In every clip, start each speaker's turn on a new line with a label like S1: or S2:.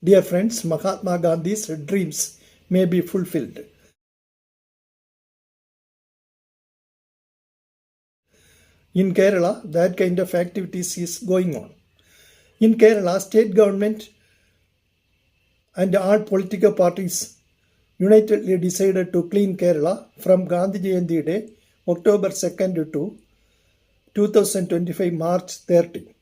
S1: Dear friends, Mahatma Gandhi's dreams may be fulfilled. In Kerala, that kind of activities is going on. In Kerala, state government and all political parties unitedly decided to clean Kerala from Gandhi Jayanti Day, October 2nd to 2025 March 30.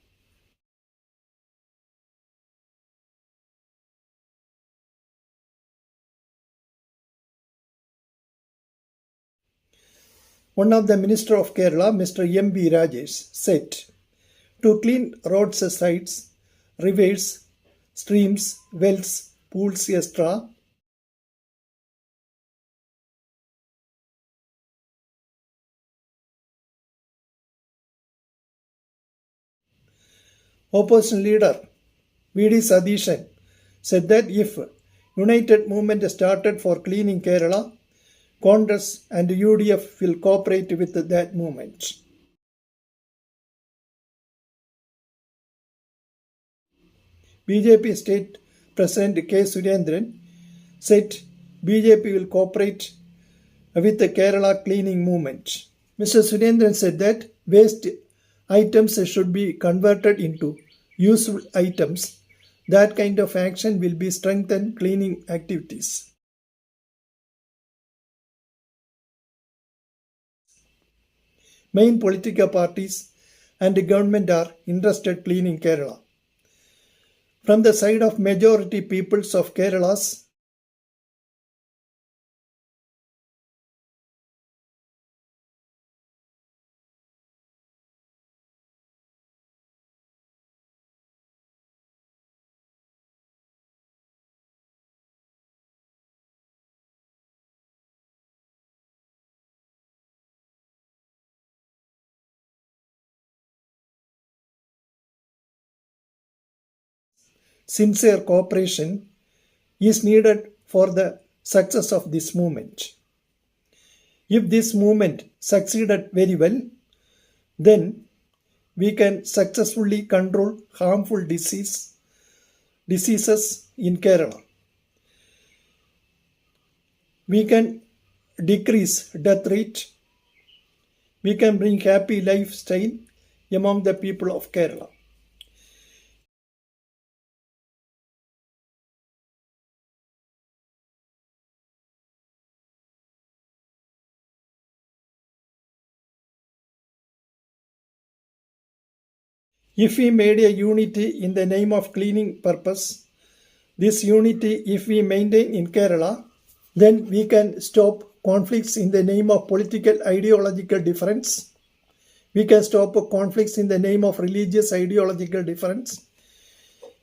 S1: One of the Minister of Kerala, Mr. M.B. Rajesh, said to clean roadsides, rivers, streams, wells, pools, etc. Opposition leader V.D. Sadishan said that if United Movement started for cleaning Kerala, Congress and UDF will cooperate with that movement. BJP State President K. Surendran said BJP will cooperate with the Kerala cleaning movement. Mr. Surendran said that waste items should be converted into useful items. That kind of action will be strengthen cleaning activities. Main political parties and the government are interested cleaning Kerala. From the side of majority peoples of Kerala's sincere cooperation is needed for the success of this movement. If this movement succeeded very well, then we can successfully control harmful diseases in Kerala. We can decrease death rate. We can bring happy lifestyle among the people of Kerala. If we made a unity in the name of cleaning purpose, this unity, if we maintain in Kerala, then we can stop conflicts in the name of political ideological difference. We can stop conflicts in the name of religious ideological difference.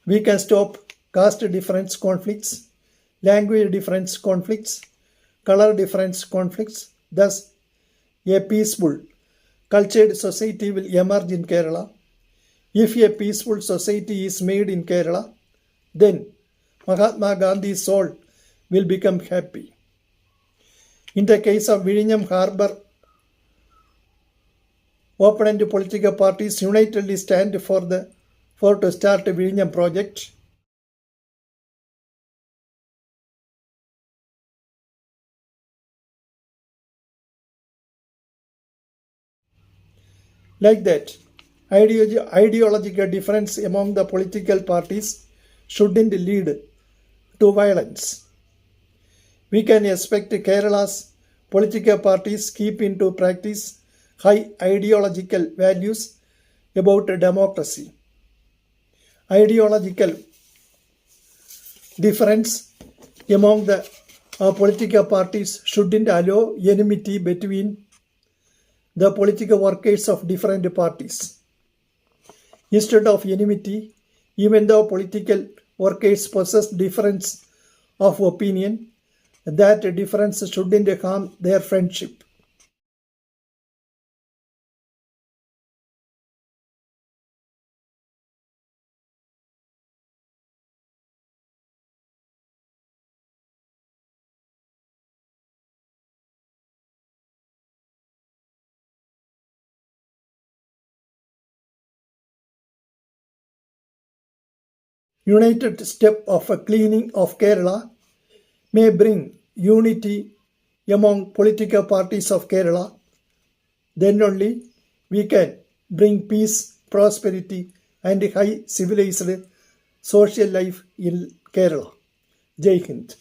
S1: We can stop caste difference conflicts, language difference conflicts, color difference conflicts. Thus, a peaceful, cultured society will emerge in Kerala. If a peaceful society is made in Kerala, then Mahatma Gandhi's soul will become happy. In the case of Vizhinjam Harbour, opponent political parties unitedly stand for to start the Vizhinjam project. Like that, ideological difference among the political parties shouldn't lead to violence. We can expect Kerala's political parties keep into practice high ideological values about democracy. Ideological difference among the political parties shouldn't allow enmity between the political workers of different parties. Instead of enmity, even though political workers possess difference of opinion, that difference shouldn't harm their friendship. united step of a cleaning of Kerala may bring unity among political parties of Kerala. Then only we can bring peace, prosperity and high civilized social life in Kerala. Jai Hind.